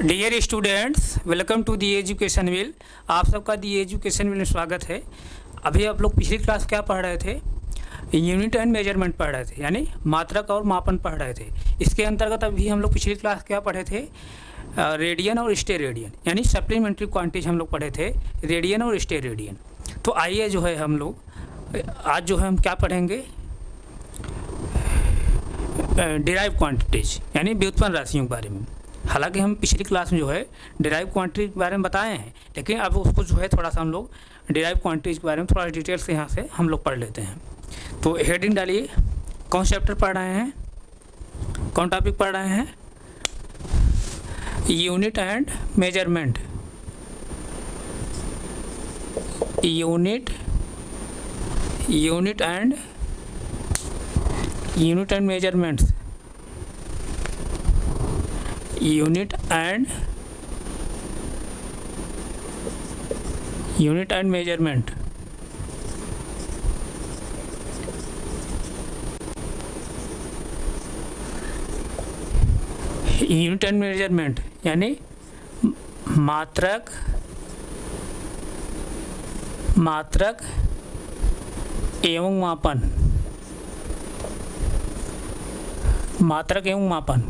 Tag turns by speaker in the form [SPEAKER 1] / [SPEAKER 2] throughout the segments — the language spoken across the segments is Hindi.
[SPEAKER 1] Dear students, welcome to the education wheel. आप सबका दी एजुकेशन व्हील में स्वागत है। अभी आप लोग पिछली क्लास क्या पढ़ रहे थे? यूनिट एंड मेजरमेंट पढ़ रहे थे, यानी मात्रक और मापन पढ़ रहे थे। इसके अंतर्गत अभी हम लोग पिछली क्लास क्या पढ़े थे? रेडियन और स्टेरेडियन, यानी सप्लीमेंट्री क्वांटिटीज हम लोग पढ़े थे, रेडियन और स्टेरेडियन। तो आइए जो है हम लोग आज जो है हम क्या पढ़ेंगे? डिराइव क्वांटिटीज, यानी व्युत्पन्न राशियों के बारे में। हालांकि हम पिछली क्लास में जो है डिराइव क्वांटिटी के बारे में बताए हैं, लेकिन अब उसको जो है थोड़ा सा हम लोग डिराइव क्वांटिटीज के बारे में थोड़ा डिटेल से यहाँ से हम लोग पढ़ लेते हैं। तो हेडिंग डालिए, कौन चैप्टर पढ़ रहे हैं, कौन टॉपिक पढ़ रहे हैं? Unit and measurement. Unit and measurements. Unit and measurement. Unit and measurement यानी मात्रक एवं मापन। मात्रक एवं मापन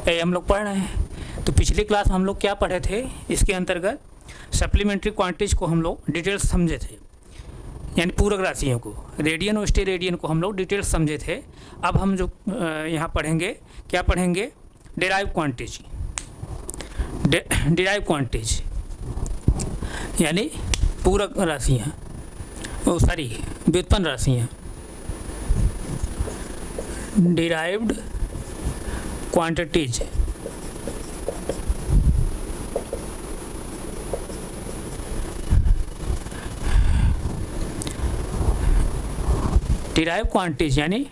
[SPEAKER 1] ये हम लोग पढ़ रहे हैं। तो पिछली क्लास में हम लोग क्या पढ़े थे? इसके अंतर्गत सप्लीमेंट्री क्वांटिटीज को हम लोग डिटेल्स समझे थे, यानी पूरक राशियों को, रेडियन और स्टेरेडियन को हम लोग डिटेल्स समझे थे। अब हम जो यहाँ पढ़ेंगे, क्या पढ़ेंगे? Derive quantities. डिराइव क्वांटिटीज यानी पूरक राशियाँ, व्युत्पन्न राशियाँ। Derived quantities. डिराइव क्वांटिटीज यानी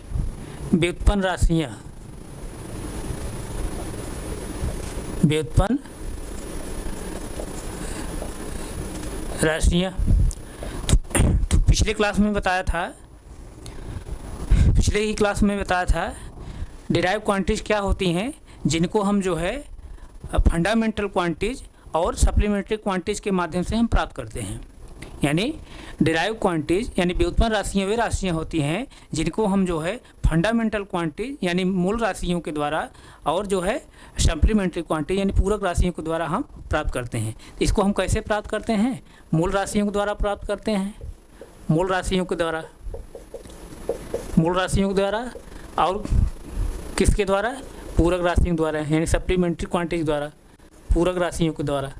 [SPEAKER 1] व्युत्पन्न राशियाँ। व्युत्पन्न राशियाँ। तो पिछले क्लास में बताया था, पिछले ही क्लास में बताया था डिराइव क्वांटिटीज क्या होती हैं, जिनको हम जो है फंडामेंटल क्वांटिटीज और सप्लीमेंट्री क्वांटिटीज के माध्यम से हम प्राप्त करते हैं। यानी डिराइव क्वांटिटीज यानी व्युत्पन्न राशियाँ वे राशियाँ होती हैं जिनको हम जो है फंडामेंटल क्वांटिटीज यानी मूल राशियों के द्वारा और जो है सप्लीमेंट्री क्वांटिटीज यानी पूरक राशियों के द्वारा हम प्राप्त करते हैं। इसको हम कैसे प्राप्त करते हैं? मूल राशियों के द्वारा प्राप्त करते हैं। मूल राशियों के द्वारा और किसके द्वारा? पूरक राशियों द्वारा, यानी सप्लीमेंट्री क्वांटिटीज द्वारा, पूरक राशियों के द्वारा।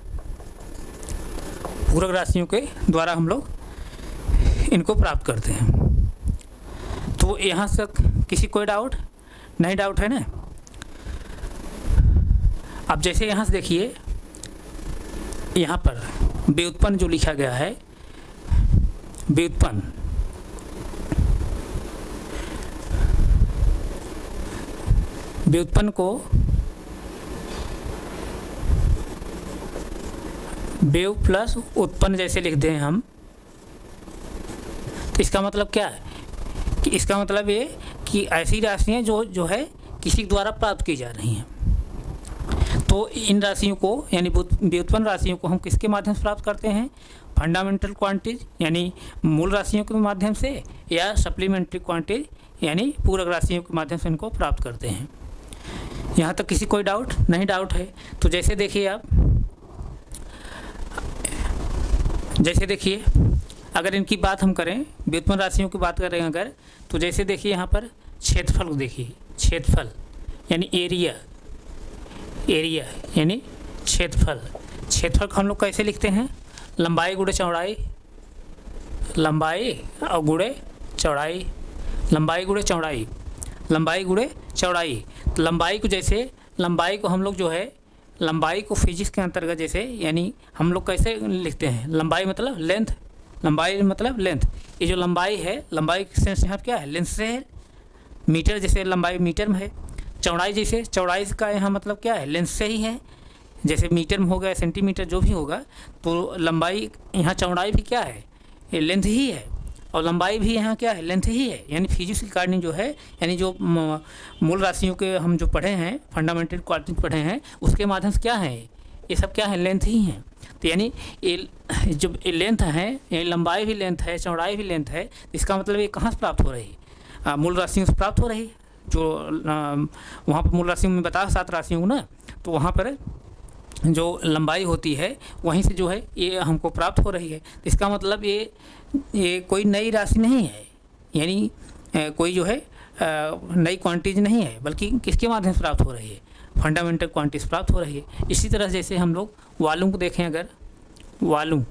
[SPEAKER 1] पूरक राशियों के द्वारा हम लोग इनको प्राप्त करते हैं। तो यहाँ तक किसी कोई डाउट नहीं? डाउट है ना? अब जैसे यहाँ से देखिए, यहाँ पर व्युत्पन्न जो लिखा गया है, व्युत्पन्न को व्युत्पन्न प्लस उत्पन्न जैसे लिख दें हम, तो इसका मतलब क्या है? कि इसका मतलब ये कि ऐसी राशियाँ जो है किसी द्वारा प्राप्त की जा रही हैं। तो इन राशियों को यानी व्युत्पन्न राशियों को हम किसके माध्यम से प्राप्त करते हैं? फंडामेंटल क्वांटिटीज यानी मूल राशियों के माध्यम से, या सप्लीमेंट्री क्वांटिटीज यानी पूरक राशियों के माध्यम से इनको प्राप्त करते हैं। यहाँ तक किसी कोई डाउट नहीं? डाउट है तो जैसे देखिए आप, जैसे देखिए अगर इनकी बात हम करें, व्युत्पन्न राशियों की बात करें अगर, तो जैसे देखिए यहाँ पर क्षेत्रफल को देखिए, क्षेत्रफल यानी एरिया यानी क्षेत्रफल। क्षेत्रफल को हम लोग कैसे लिखते हैं? लंबाई गुणे चौड़ाई, लंबाई और गुणे चौड़ाई, लंबाई गुणे चौड़ाई, लंबाई गुणे चौड़ाई। तो लंबाई को जैसे, लंबाई को हम लोग जो है, लंबाई को फिजिक्स के अंतर्गत जैसे, यानी हम लोग कैसे लिखते हैं? लंबाई मतलब लेंथ, लंबाई मतलब लेंथ। ये जो लंबाई है, लंबाई का सेंस यहाँ क्या है? लेंथ से है। मीटर जैसे लंबाई मीटर में है, चौड़ाई जैसे, चौड़ाई का यहाँ मतलब क्या है? लेंथ से ही है। जैसे मीटर में हो गया, सेंटीमीटर जो भी होगा, तो लंबाई यहाँ चौड़ाई भी क्या है? ये लेंथ ही है। और लंबाई भी यहाँ क्या है, लेंथ ही है। यानी फिजिक्स की कार्डिंग जो है, यानी जो मूल राशियों के हम जो पढ़े हैं, फंडामेंटल क्वांटिटी पढ़े हैं, उसके माध्यम से क्या है, ये सब क्या है, लेंथ ही हैं। तो यानी ये जो लेंथ है, ये लंबाई भी लेंथ है, चौड़ाई भी लेंथ है, इसका मतलब ये कहाँ से प्राप्त हो रही है, मूल राशियों से प्राप्त हो रही है। जो वहाँ पर मूल राशियों में बता 7 राशियों को ना, तो वहाँ पर जो लंबाई होती है वहीं से जो है ये हमको प्राप्त हो रही है। तो इसका मतलब ये कोई नई राशि नहीं है, यानी कोई जो है नई क्वांटिटीज नहीं है, बल्कि किसके माध्यम से प्राप्त हो रही है, फंडामेंटल क्वांटिटीज प्राप्त हो रही है। इसी तरह जैसे हम लोग वॉल्यूम को देखें, अगर वॉल्यूम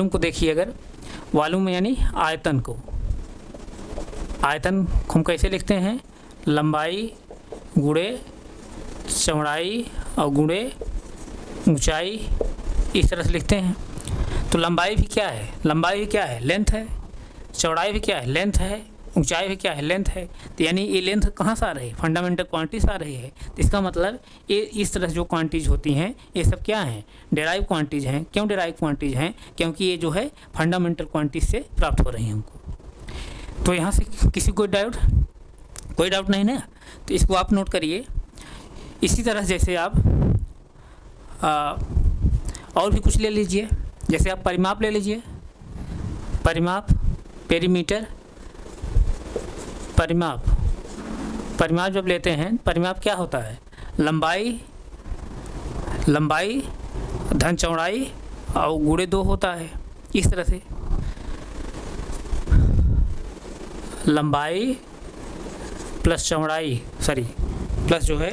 [SPEAKER 1] को देखिए, अगर वॉल्यूम में यानी आयतन को हम कैसे लिखते हैं, लंबाई गुणे चौड़ाई और गुणे ऊंचाई, इस तरह से लिखते हैं। तो लंबाई भी क्या है, लेंथ है, चौड़ाई भी क्या है, लेंथ है, ऊंचाई भी क्या है, लेंथ है। तो यानी ये लेंथ कहाँ से आ रही है, फंडामेंटल क्वांटिटीज आ रही है। तो इसका मतलब ये इस तरह से जो क्वांटिटीज होती हैं ये सब क्या हैं, डेराइव क्वांटिटीज हैं। क्यों डेराइव क्वांटिटीज हैं, क्योंकि ये जो है फंडामेंटल क्वांटिटीज से प्राप्त हो रही हैं हमको। तो यहाँ से किसी कोई डाउट नहीं ना, तो इसको आप नोट करिए। इसी तरह जैसे आप और भी कुछ ले लीजिए, जैसे आप परिमाप ले लीजिए, परिमाप, पेरीमीटर, परिमाप जब लेते हैं, परिमाप क्या होता है, लंबाई धन चौड़ाई और गुणे 2 होता है। इस तरह से लंबाई प्लस चौड़ाई, प्लस जो है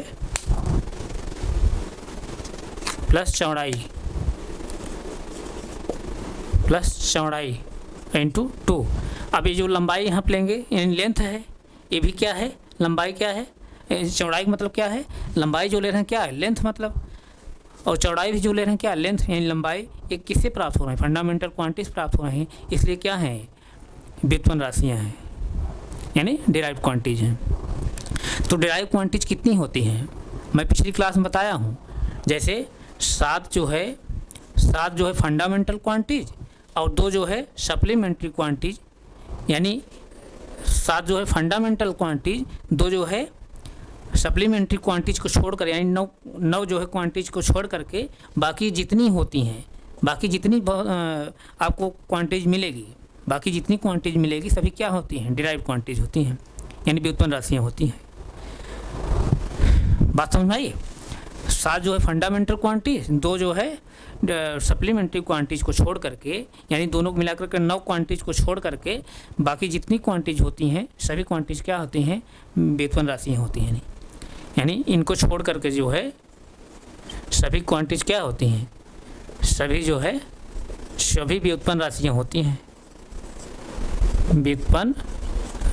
[SPEAKER 1] प्लस चौड़ाई इंटू 2। अब ये जो लंबाई यहाँ पे लेंगे यानी लेंथ है, ये भी क्या है, लंबाई क्या है, चौड़ाई का मतलब क्या है, लंबाई जो ले रहे हैं क्या है, लेंथ मतलब, और चौड़ाई भी जो ले रहे हैं क्या, लेंथ, यानी लंबाई। ये किससे प्राप्त हो रहे हैं, फंडामेंटल क्वांटिटीज प्राप्त हो रहे हैं, इसलिए क्या है, व्युत्पन्न राशियाँ हैं, यानी डिराइव्ड क्वांटिटीज हैं। तो डिराइव्ड क्वांटिटीज कितनी होती हैं, मैं पिछली क्लास में बताया हूँ। जैसे 7 जो है फंडामेंटल क्वांटिटीज और 2 जो है सप्लीमेंट्री क्वांटिटीज, यानी 7 जो है फंडामेंटल क्वांटिटीज, 2 जो है सप्लीमेंट्री क्वांटिटीज को छोड़कर, यानी 9 जो है क्वांटिटीज को छोड़ करके बाकी जितनी होती हैं, बाकी जितनी आपको क्वांटिटीज मिलेगी, बाकी जितनी क्वांटिटीज मिलेगी सभी क्या होती हैं, डिराइव्ड क्वांटिटीज होती हैं, यानी व्युत्पन्न राशियाँ होती हैं। बात समझ में आई। 7 जो है फंडामेंटल क्वांटिटीज, 2 जो है सप्लीमेंट्री क्वांटिटीज को छोड़ करके, यानी दोनों को मिलाकर के 9 क्वांटिटीज को छोड़ करके बाकी जितनी क्वांटिटीज होती हैं सभी क्वांटिटीज क्या होती हैं, व्युत्पन्न राशियाँ होती हैं। यानी इनको छोड़ करके जो है सभी क्वांटिटीज क्या होती हैं, सभी व्युत्पन्न राशियाँ होती हैं,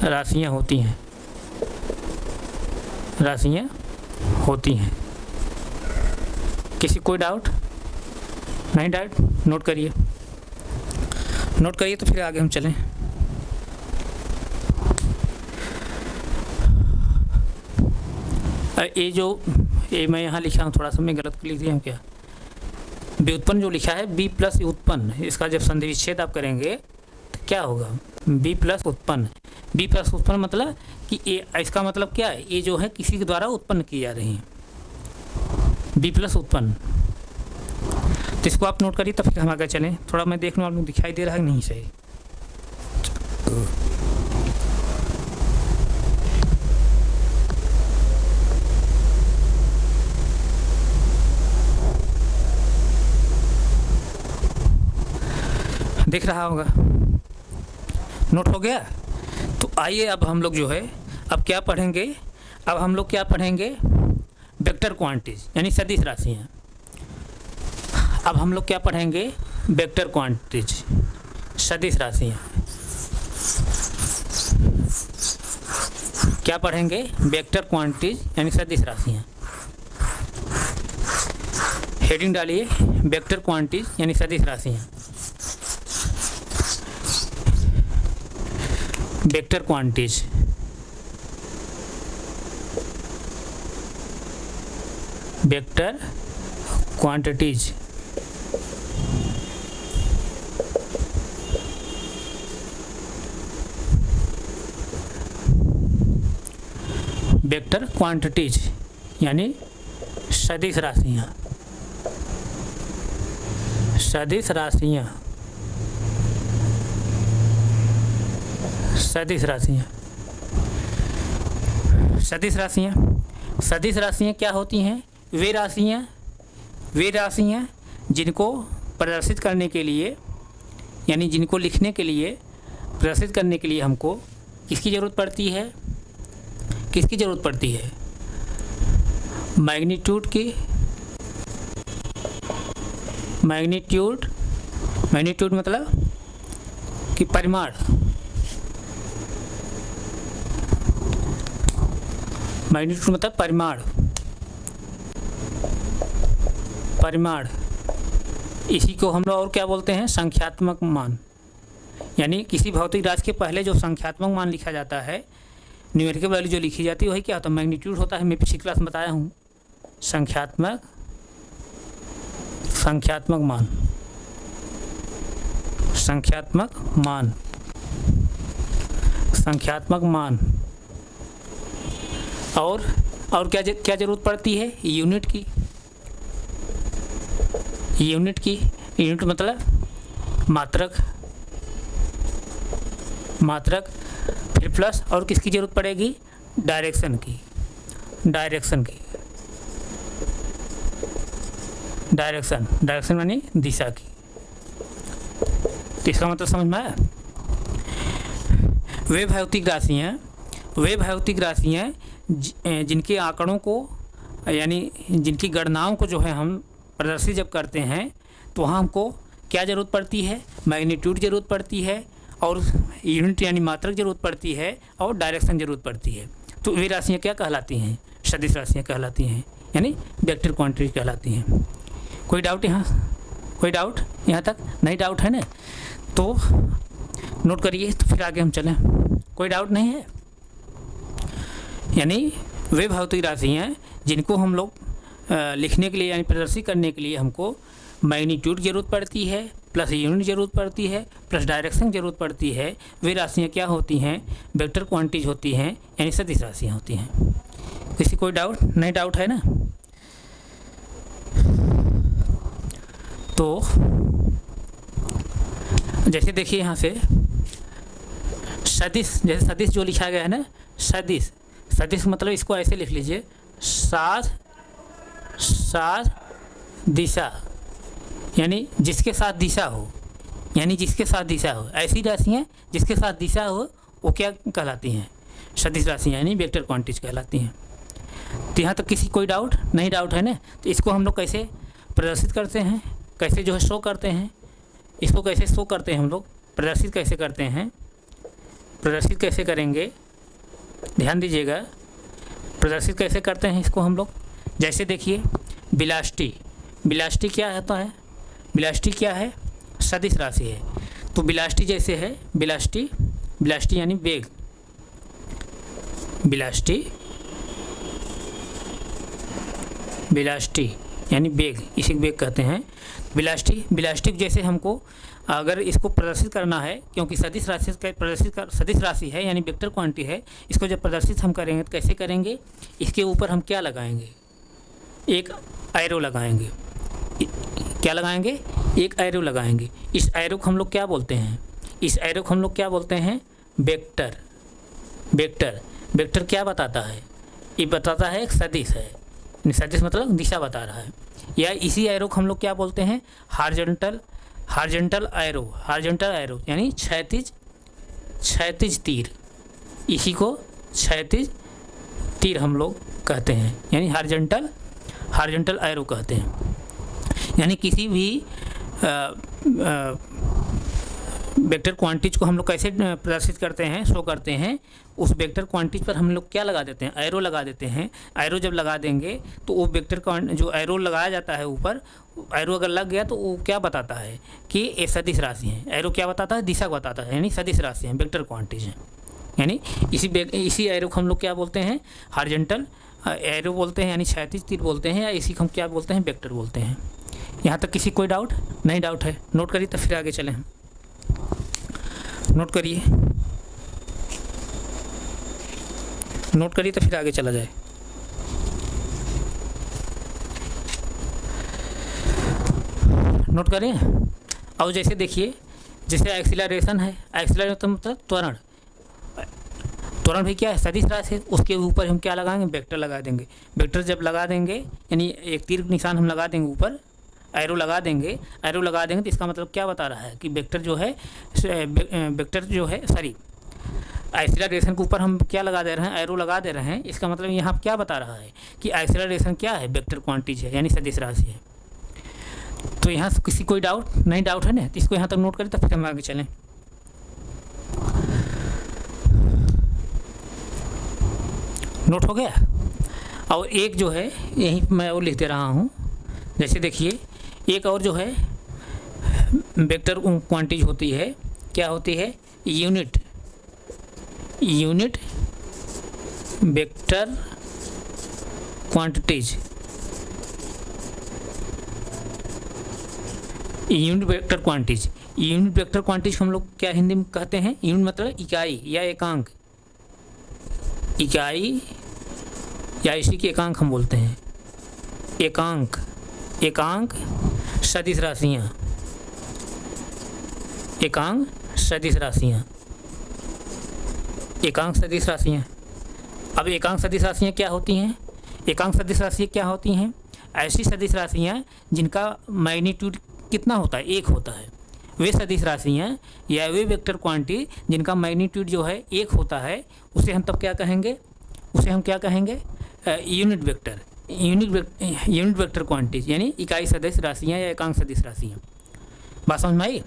[SPEAKER 1] राशियाँ होती हैं। किसी कोई डाउट नहीं, डाउट नोट करिए तो फिर आगे हम चलें। ये मैं यहाँ लिखा हूँ, थोड़ा सा मैं गलत लिख दिया हूँ क्या, व्युत्पन्न जो लिखा है बी प्लस उत्पन्न, इसका जब संधि विच्छेद आप करेंगे तो क्या होगा, बी प्लस उत्पन्न मतलब कि ये, इसका मतलब क्या है, ये जो है किसी के द्वारा उत्पन्न की जा रही है, बी प्लस उत्पन्न। तो इसको आप नोट करिए, तब फिर हम आगे चलें। थोड़ा मैं देख लूँ आप लोग दिखाई दे रहा है नहीं सही। दिख रहा होगा, नोट हो गया। तो आइए अब हम लोग जो है अब क्या पढ़ेंगे, वेक्टर क्वांटिटीज यानी सदिश राशियाँ। अब हम लोग क्या पढ़ेंगे, वेक्टर क्वांटिटीज, सदिश राशियाँ। क्या पढ़ेंगे, वेक्टर क्वांटिटीज यानी सदिश राशियाँ। हेडिंग डालिए, वेक्टर क्वांटिटीज यानी सदिश राशियाँ। Vector quantities, vector quantities vector quantities यानी सदिश राशियाँ, सदिश राशियाँ, सदिश राशियाँ, सदिश राशियाँ, सदिश राशियाँ क्या होती हैं? वे राशियाँ जिनको प्रदर्शित करने के लिए, यानी जिनको लिखने के लिए, प्रदर्शित करने के लिए हमको किसकी ज़रूरत पड़ती है? किसकी ज़रूरत पड़ती है? मैग्नीट्यूड की, मैग्नीट्यूड, मैग्नीट्यूड मतलब कि परिमाण, मैग्नीट्यूड मतलब परिमाण, परिमाण। इसी को हम लोग और क्या बोलते हैं? संख्यात्मक मान। यानी किसी भौतिक राशि के पहले जो संख्यात्मक मान लिखा जाता है, न्यूमेरिकल वैल्यू जो लिखी जाती है, वही क्या होता है? मैग्नीट्यूड होता है। मैं पिछली क्लास में बताया हूँ, संख्यात्मक, संख्यात्मक मान, संख्यात्मक मान, संख्यात्मक मान। और क्या ज़रूरत पड़ती है? यूनिट की, यूनिट की, यूनिट मतलब मात्रक, मात्रक। फिर प्लस और किसकी ज़रूरत पड़ेगी? डायरेक्शन की, डायरेक्शन की, डायरेक्शन, डायरेक्शन यानी दिशा की। तो इसका मतलब समझ में आया? वे भौतिक राशियाँ, वे भौतिक राशियाँ जिनके आंकड़ों को, यानी जिनकी गणनाओं को जो है हम प्रदर्शित जब करते हैं, तो वहाँ हमको क्या ज़रूरत पड़ती है? मैग्नीट्यूड ज़रूरत पड़ती है, और यूनिट यानी मात्रक ज़रूरत पड़ती है, और डायरेक्शन ज़रूरत पड़ती है। तो वे राशियाँ क्या कहलाती हैं? सदिश राशियाँ कहलाती हैं, यानी वेक्टर क्वांटिटी कहलाती हैं। कोई डाउट यहाँ? कोई डाउट यहाँ तक? नहीं डाउट है ना? तो नोट करिए, तो फिर आगे हम चलें। कोई डाउट नहीं है? यानी वे भौतिक राशियाँ जिनको हम लोग लिखने के लिए, यानी प्रदर्शित करने के लिए हमको मैग्नीट्यूड ज़रूरत पड़ती है, प्लस यूनिट ज़रूरत पड़ती है, प्लस डायरेक्शन ज़रूरत पड़ती है, वे राशियाँ क्या होती हैं? वेक्टर क्वांटिटीज होती हैं, यानी सदिश राशियाँ होती हैं। किसी कोई डाउट? नहीं डाउट है ना? तो जैसे देखिए यहाँ से सदिश, जैसे सदिश जो लिखा गया है ना, सदिश, सदिश मतलब इसको ऐसे लिख लीजिए, साथ, साथ दिशा, यानी जिसके साथ दिशा हो, यानी जिसके साथ दिशा हो। ऐसी राशियाँ जिसके साथ दिशा हो वो क्या कहलाती हैं? सदिश राशियाँ, यानी वेक्टर क्वांटिटीज कहलाती हैं। तो यहाँ तक किसी कोई डाउट? नहीं डाउट है ना? तो इसको हम लोग कैसे प्रदर्शित करते हैं? कैसे जो है शो करते हैं? इसको कैसे शो करते हैं हम लोग? प्रदर्शित कैसे करते हैं? प्रदर्शित कैसे करेंगे? ध्यान दीजिएगा, प्रदर्शित कैसे करते हैं इसको हम लोग? जैसे देखिए बिलाष्टी, बिलाष्टी क्या होता है? बिलाष्टी क्या है? सदिश राशि है। तो बिलाष्टी जैसे है, बिलाष्टी, बिलाष्टी यानी वेग, बिलाष्टी, बिलाष्टी यानी वेग, इसी को वेग कहते हैं। बिलाष्टी, बिलाष्टी जैसे हमको अगर इसको प्रदर्शित करना है, क्योंकि सदिश राशि का प्रदर्शित कर, सदिश राशि है यानी वेक्टर क्वांटिटी है, इसको जब प्रदर्शित हम करेंगे तो कैसे करेंगे? इसके ऊपर हम क्या लगाएंगे? एक एरो लगाएंगे। क्या लगाएंगे? एक एरो लगाएंगे। इस एरो को हम लोग क्या बोलते हैं? इस एरो को हम लोग क्या बोलते हैं? वेक्टर। वेक्टर, वेक्टर क्या बताता है? ये बताता है एक सदिश है, सदिश मतलब दिशा बता रहा है। या इसी एरो को हम लोग क्या बोलते हैं? Horizontal, horizontal arrow, horizontal arrow यानी क्षैतिज, क्षैतिज तीर, इसी को क्षैतिज तीर हम लोग कहते हैं, यानी हॉरिजॉन्टल, हॉरिजॉन्टल एरो कहते हैं। यानी किसी भी वेक्टर क्वांटिटीज को हम लोग कैसे प्रदर्शित करते हैं, शो करते हैं? उस वेक्टर क्वांटिटीज पर हम लोग क्या लगा देते हैं? एरो लगा देते हैं। एरो जब लगा देंगे तो वो वेक्टर जो एरो लगाया जाता है ऊपर, एरो अगर लग गया तो वो क्या बताता है कि ये सदिश राशि है। एरो क्या बताता है? दिशा बताता है, यानी सदिश राशि है, वेक्टर क्वांटिटीज हैं। यानी इसी एरो को हम लोग क्या बोलते हैं? हॉरिजॉन्टल एरो बोलते हैं, यानी क्षैतिज तीर बोलते हैं, या इसी को हम क्या बोलते हैं? वेक्टर बोलते हैं। यहाँ तक किसी कोई डाउट? नहीं डाउट है? नोट करिए, तो फिर आगे चलें हम। नोट करिए, नोट करिए, तो फिर आगे चला जाए। नोट करें। और जैसे देखिए, जैसे एक्सीलरेशन है, एक्सीलरेशन मतलब त्वरण। त्वरण भी क्या है, सदिश राशि है, उसके ऊपर हम क्या लगाएंगे, वेक्टर लगा देंगे। वेक्टर जब लगा देंगे यानी एक तीर निशान हम लगा देंगे, ऊपर एरो लगा देंगे, एरो लगा देंगे, तो इसका मतलब क्या बता रहा है कि वेक्टर जो है, वेक्टर जो है सॉरी एक्सीलरेशन के ऊपर हम क्या लगा दे रहे हैं, एरो लगा दे रहे हैं। इसका मतलब यहाँ क्या बता रहा है कि एक्सीलरेशन क्या है, वेक्टर क्वांटिटी है, यानी सदिश राशि है। तो यहाँ किसी कोई डाउट नहीं, डाउट है ना, तो इसको यहाँ तक नोट करें, तो फिर हम आगे चलें। नोट हो गया। और एक जो है यहीं मैं और लिख दे रहा हूँ, जैसे देखिए एक और जो है वेक्टर क्वांटिटी होती है, क्या होती है, unit vector quantities. Unit vector quantities, unit vector quantities हम लोग क्या हिंदी में कहते हैं, यूनिट मतलब इकाई या एकांक, इकाई या इसी के एकांक हम बोलते हैं। एकांक, एकांक सदिश राशियाँ, एकांक सदिश राशियाँ, एकांक सदिश राशियाँ। अब एकांक सदिश राशियाँ क्या होती हैं, एकांक सदिश राशियाँ क्या होती हैं, ऐसी सदिश राशियाँ जिनका मैग्नीट्यूड कितना होता है, एक होता है। वे सदिश राशियाँ या वे वेक्टर क्वांटिटी जिनका मैग्नीट्यूड जो है एक होता है, उसे हम तब क्या कहेंगे, उसे हम क्या कहेंगे, unit vector, unit vector quantity यानी इकाई सदिश राशियाँ या एकांक सदिश राशियाँ। बात समझ में आई।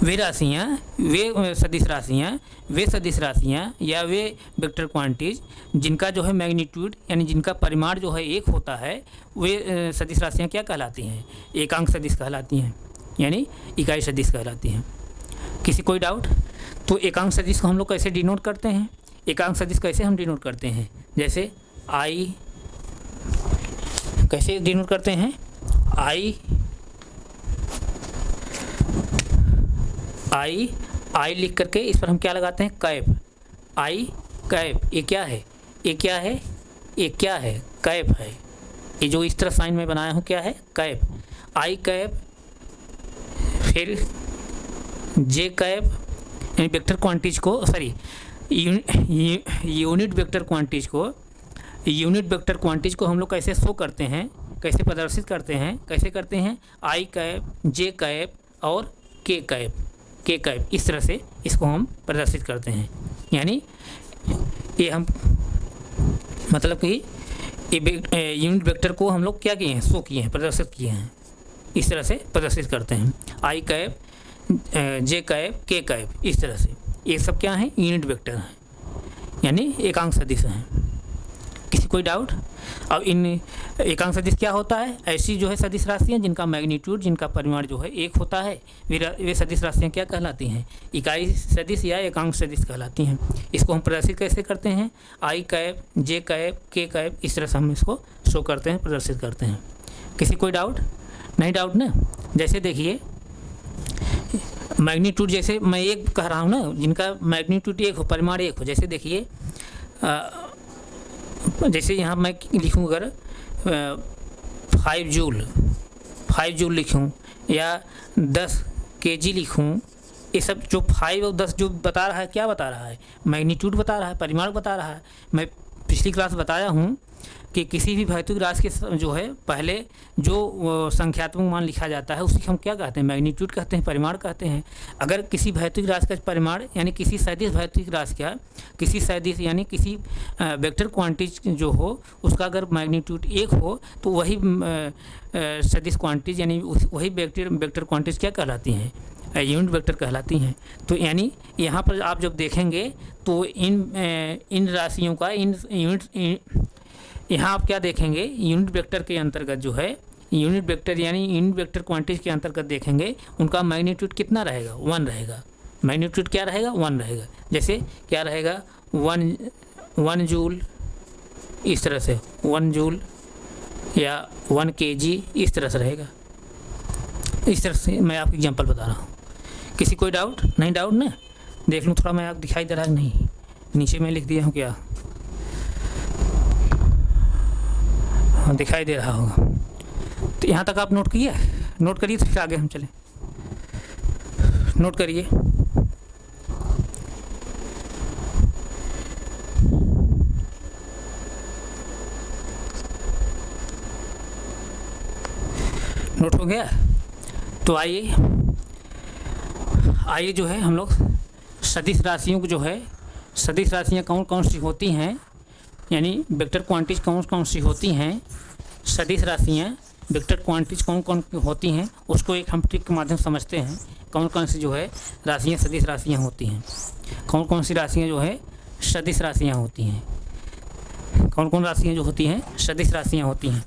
[SPEAKER 1] वे राशियाँ, वे सदिश राशियाँ, वे सदिश राशियाँ या वे वेक्टर क्वांटिटीज जिनका जो है मैग्नीट्यूड यानी जिनका परिमाण जो है एक होता है, वे सदिश राशियाँ क्या कहलाती हैं, एकांक सदिश कहलाती हैं, यानी इकाई सदिश कहलाती हैं। किसी कोई डाउट। तो एकांक सदिश को हम लोग कैसे डिनोट करते हैं, एकांक सदिश कैसे हम डिनोट करते हैं, जैसे आई, कैसे डिनोट करते हैं, आई लिख करके इस पर हम क्या लगाते हैं, कैप, आई कैप। ये क्या है, ये क्या है, ये क्या है, कैप है। ये जो इस तरह साइन में बनाया हूँ क्या है, कैप, आई कैप, फिर जे कैप, यानी वेक्टर क्वांटिटीज को सॉरी यूनिट वेक्टर क्वांटिटीज को, यूनिट वेक्टर क्वांटिटीज को हम लोग कैसे शो करते हैं, कैसे प्रदर्शित करते हैं, कैसे करते हैं, आई कैप, जे कैप और के कैप, के कैप, इस तरह से इसको हम प्रदर्शित करते हैं। यानी ये हम मतलब कि यूनिट वेक्टर को हम लोग क्या किए हैं, शो किए हैं, प्रदर्शित किए हैं, इस तरह से प्रदर्शित करते हैं। आई कैप, जे कैप, के कैप, इस तरह से ये सब क्या है, यूनिट वेक्टर हैं, यानी एकांक सदिश हैं। किसी कोई डाउट। अब इन एकांक सदिश क्या होता है, ऐसी जो है सदिश राशियाँ जिनका मैग्नीट्यूड, जिनका परिमाण जो है एक होता है, वे सदिश राशियाँ क्या कहलाती हैं, इकाई सदिश या एकांक सदिश कहलाती हैं। इसको हम प्रदर्शित कैसे करते हैं, आई कैप, जे कैप, के कैप, इस तरह से हम इसको शो करते हैं, प्रदर्शित करते हैं। किसी कोई डाउट नहीं, डाउट ना। जैसे देखिए मैग्नीट्यूड, जैसे मैं एक कह रहा हूँ ना, जिनका मैग्नीट्यूड एक हो, परिमाण एक हो, जैसे देखिए जैसे यहाँ मैं लिखूँ अगर 5 जूल लिखूँ या 10 kg लिखूँ, ये सब जो 5 और 10 जो बता रहा है, क्या बता रहा है, मैग्नीट्यूड बता रहा है, परिमाण बता रहा है। मैं पिछली क्लास बताया हूँ कि किसी भी भौतिक राशि के जो है पहले जो संख्यात्मक मान लिखा जाता है उसी हम क्या कहते हैं, मैग्नीट्यूड कहते हैं, परिमाण कहते हैं। अगर किसी भौतिक राशि का परिमाण यानी किसी सदिश भौतिक राशि का, किसी सदिश यानी किसी वेक्टर क्वांटिटी जो हो उसका अगर मैग्नीट्यूड एक हो तो वही सदिश क्वांटिटीज यानी वही वेक्टर क्वांटिटीज क्या कहलाती हैं, यूनिट वेक्टर कहलाती हैं। तो यानी यहाँ पर आप जब देखेंगे तो इन राशियों का इन यूनिट, यहाँ आप क्या देखेंगे, यूनिट वेक्टर के अंतर्गत जो है, यूनिट वेक्टर यानी यूनिट वेक्टर क्वांटिटी के अंतर्गत देखेंगे उनका मैग्नीट्यूड कितना रहेगा, 1 रहेगा। मैग्नीट्यूड क्या रहेगा, 1 रहेगा। जैसे क्या रहेगा, 1 जूल, इस तरह से 1 जूल या 1 kg, इस तरह से रहेगा। इस तरह से मैं आपको एग्जांपल बता रहा हूँ। किसी कोई डाउट नहीं, डाउट ना, देख लूँ थोड़ा मैं, आप दिखाई दे रहा है नहीं, नीचे मैं लिख दिया हूँ क्या, दिखाई दे रहा होगा। तो यहाँ तक आप नोट किया। नोट करिए तो फिर आगे हम चलें। नोट करिए। नोट हो गया? तो आइए जो है हम लोग सदिश राशियों को जो है, सदिश राशियाँ कौन कौन सी होती हैं, यानी वेक्टर क्वांटिटीज कौन कौन सी होती हैं, सदिश राशियाँ वेक्टर क्वांटिटीज कौन कौन होती हैं, उसको एक हम ट्रिक के माध्यम से समझते हैं। कौन कौन सी जो है राशियाँ सदिश राशियाँ होती हैं, कौन कौन सी राशियाँ जो है सदिश राशियाँ होती हैं, कौन कौन राशियाँ जो होती हैं सदिश राशियाँ होती हैं,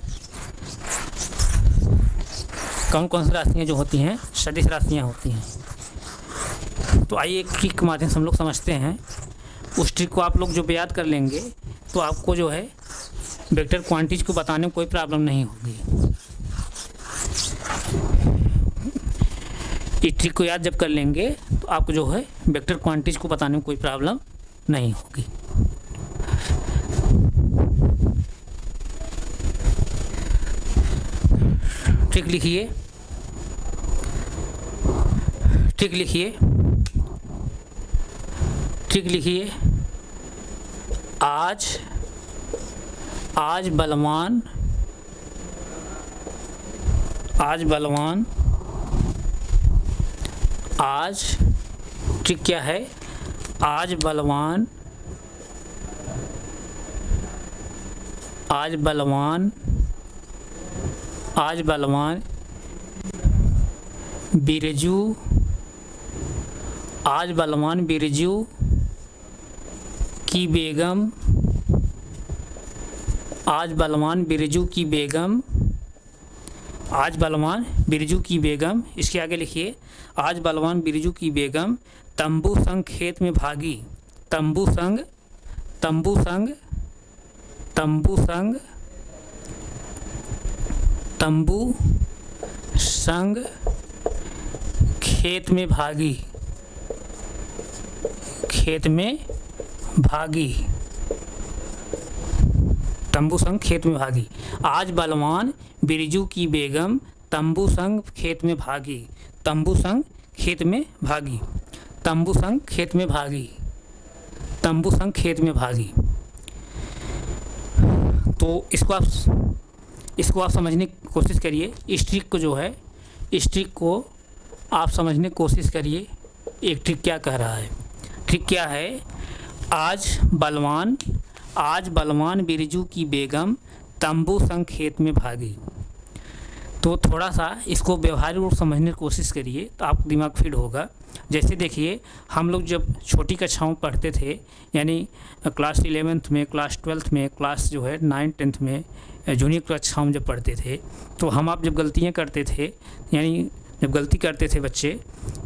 [SPEAKER 1] कौन कौन सी राशियाँ जो होती हैं सदिश राशियाँ होती हैं। तो आइए एक ट्रिक के माध्यम से हम लोग समझते हैं। उस ट्रिक को आप लोग जो याद कर लेंगे तो आपको जो है वेक्टर क्वांटिटीज को बताने में कोई प्रॉब्लम नहीं होगी। इस ट्रिक को याद जब कर लेंगे तो आपको जो है वेक्टर क्वांटिटीज को बताने में कोई प्रॉब्लम नहीं होगी। ट्रिक लिखिए, ट्रिक लिखिए, ट्रिक लिखिए। आज बलवान, आज बलवान, आज ट्रिक क्या है? आज बलवान, आज बलवान, आज बलवान बिरजू, आज बलवान बिरजू की बेगम, आज बलवान बिरजू की बेगम, आज बलवान बिरजू की बेगम, इसके आगे लिखिए आज बलवान बिरजू की बेगम तंबू संग खेत में भागी, तंबू संग, तंबू संग, तंबू संग, तंबू संग खेत में भागी, खेत में भागी, तंबू संग खेत में भागी। आज बलवान बिरजू की बेगम तंबू संग खेत में भागी, तंबू संग खेत में भागी, तंबू संग खेत में भागी, तंबू संग खेत में भागी। तो इसको आप समझने की कोशिश करिए। इस ट्रिक को जो है, इस ट्रिक को आप समझने की कोशिश करिए। एक ट्रिक क्या कह रहा है? ट्रिक क्या है? आज बलवान बिरजू की बेगम तंबू संग खेत में भागी। तो थोड़ा सा इसको व्यवहारिक रूप समझने की कोशिश करिए तो आपका दिमाग फिट होगा। जैसे देखिए, हम लोग जब छोटी कक्षाओं में पढ़ते थे, यानी क्लास 11th में, क्लास 12th में, क्लास जो है 9th 10th में, जूनियर कक्षाओं में जब पढ़ते थे, तो हम आप जब गलतियाँ करते थे, यानी जब गलती करते थे बच्चे,